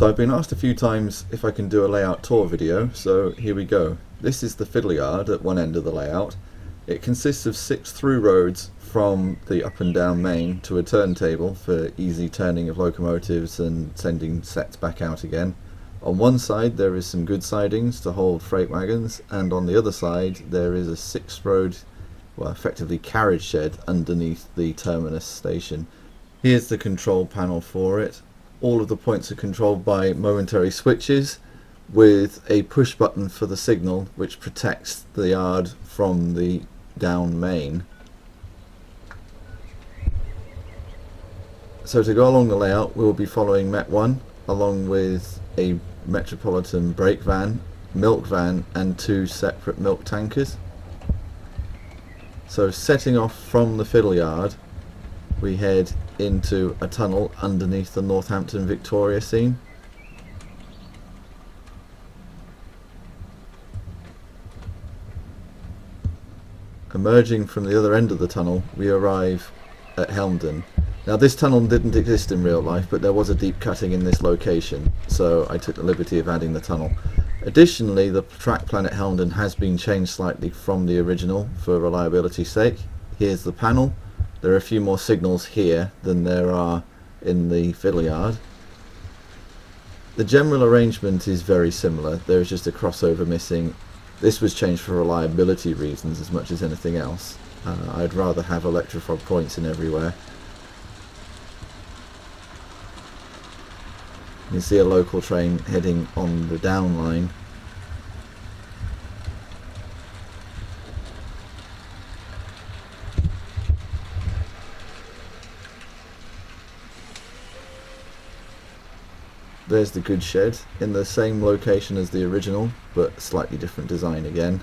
So I've been asked a few times if I can do a layout tour video, so here we go. This is the Fiddle Yard at one end of the layout. It consists of 6 through roads from the up and down main to a turntable for easy turning of locomotives and sending sets back out again. On one side there is some good sidings to hold freight wagons, and on the other side there is a 6-road, well, effectively carriage shed underneath the terminus station. Here's the control panel for it. All of the points are controlled by momentary switches with a push button for the signal which protects the yard from the down main. So to go along the layout we'll be following Met 1 along with a Metropolitan brake van, milk van and 2 separate milk tankers. So setting off from the Fiddle Yard we head into a tunnel underneath the Northampton Victoria scene. Emerging from the other end of the tunnel we arrive at Helmdon. Now this tunnel didn't exist in real life, but there was a deep cutting in this location, so I took the liberty of adding the tunnel. Additionally, the track plan at Helmdon has been changed slightly from the original for reliability's sake. Here's the panel. There are a few more signals here than there are in the Fiddle Yard. The general arrangement is very similar, there is just a crossover missing. This was changed for reliability reasons as much as anything else. I'd rather have electrified points in everywhere. You can see a local train heading on the down line. There's the goods shed, in the same location as the original, but slightly different design again.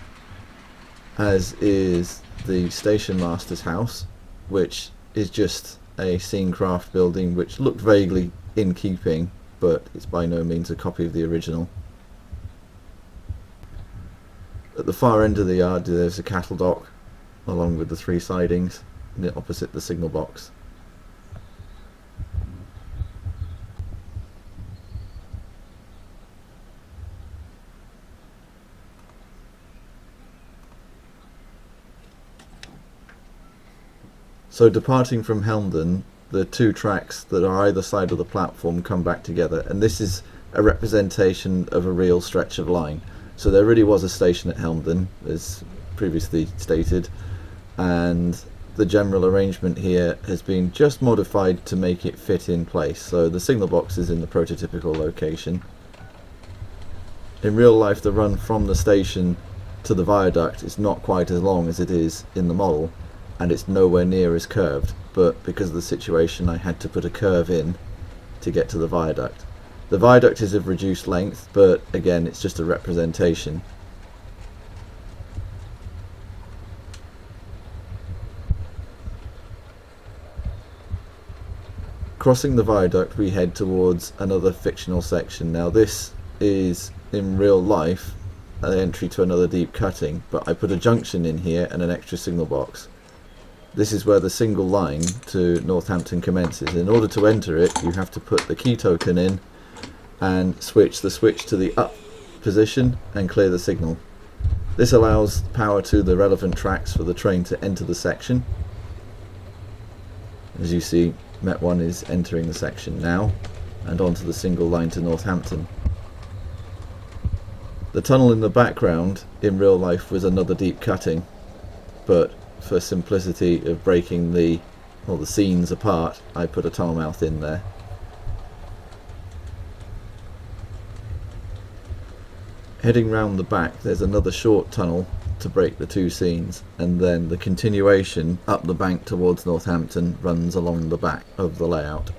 As is the station master's house, which is just a scene craft building which looked vaguely in keeping, but it's by no means a copy of the original. At the far end of the yard there's a cattle dock, along with the 3 sidings, opposite the signal box. So departing from Helmdon, the 2 tracks that are either side of the platform come back together, and this is a representation of a real stretch of line. So there really was a station at Helmdon, as previously stated, and the general arrangement here has been just modified to make it fit in place. So the signal box is in the prototypical location. In real life the run from the station to the viaduct is not quite as long as it is in the model, and it's nowhere near as curved, but because of the situation I had to put a curve in to get to the viaduct. The viaduct is of reduced length, but again it's just a representation. Crossing the viaduct we head towards another fictional section. Now this is in real life an entry to another deep cutting, but I put a junction in here and an extra signal box. This is where the single line to Northampton commences. In order to enter it you have to put the key token in and switch the switch to the up position and clear the signal. This allows power to the relevant tracks for the train to enter the section. As you see, Met 1 is entering the section now and onto the single line to Northampton. The tunnel in the background in real life was another deep cutting, but for simplicity of breaking the scenes apart I put a tunnel mouth in there. Heading round the back there's another short tunnel to break the 2 scenes, and then the continuation up the bank towards Northampton runs along the back of the layout.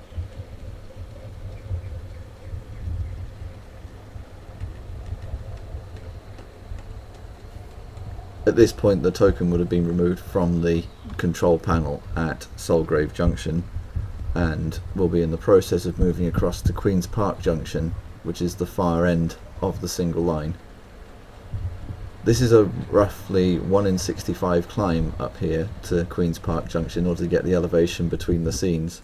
At this point the token would have been removed from the control panel at Solgrave Junction, and will be in the process of moving across to Queen's Park Junction, which is the far end of the single line. This is a roughly 1 in 65 climb up here to Queen's Park Junction in order to get the elevation between the scenes.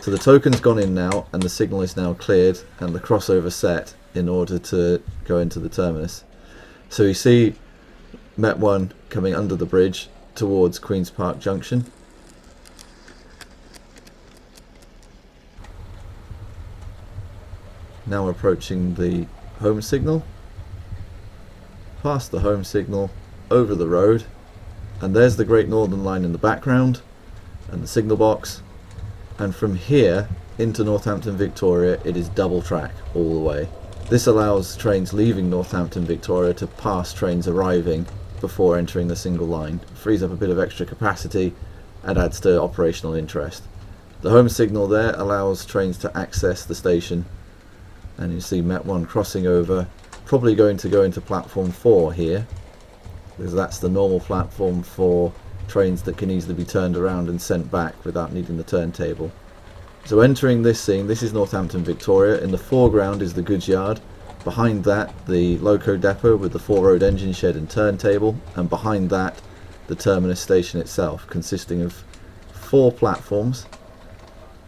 So the token's gone in now, and the signal is now cleared, and the crossover set in order to go into the terminus. So you see Met 1 coming under the bridge towards Queen's Park Junction. Now approaching the home signal, past the home signal, over the road, and there's the Great Northern Line in the background and the signal box. And from here into Northampton Victoria it is double track all the way. This allows trains leaving Northampton Victoria to pass trains arriving before entering the single line. It frees up a bit of extra capacity and adds to operational interest. The home signal there allows trains to access the station, and you see Met 1 crossing over, probably going to go into platform 4 here, because that's the normal platform for trains that can easily be turned around and sent back without needing the turntable. So entering this scene, this is Northampton Victoria. In the foreground is the goods yard, behind that the loco depot with the 4-road engine shed and turntable, and behind that the terminus station itself, consisting of 4 platforms.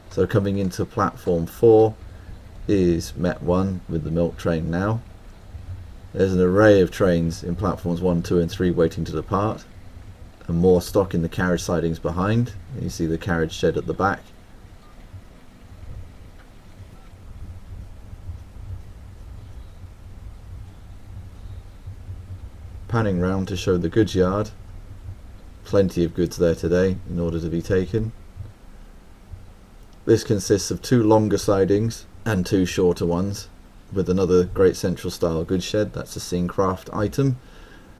So coming into platform 4 is Met 1 with the milk train now. There's an array of trains in platforms 1, 2 and 3 waiting to depart, and more stock in the carriage sidings behind. You see the carriage shed at the back. Panning round to show the goods yard. Plenty of goods there today in order to be taken. This consists of 2 longer sidings and 2 shorter ones, with another Great Central style goods shed. That's a Scencraft item.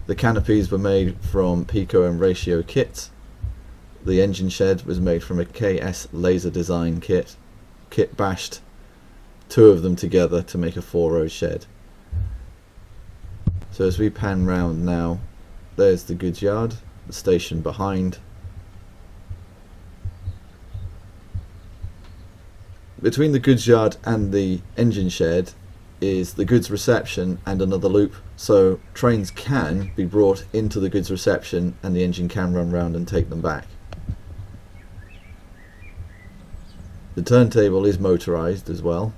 The canopies were made from Pico and Ratio kits. The engine shed was made from a KS laser design kit. Kit bashed 2 of them together to make a 4-row shed. So as we pan round now, there's the goods yard, the station behind. Between the goods yard and the engine shed is the goods reception and another loop, so trains can be brought into the goods reception and the engine can run round and take them back. The turntable is motorised as well,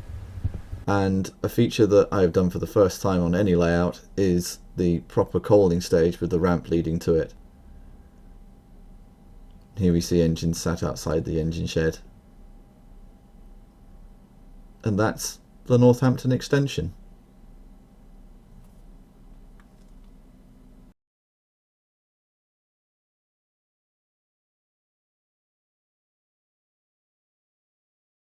and a feature that I have done for the first time on any layout is the proper coaling stage with the ramp leading to it. Here we see engines sat outside the engine shed. And that's the Northampton Extension.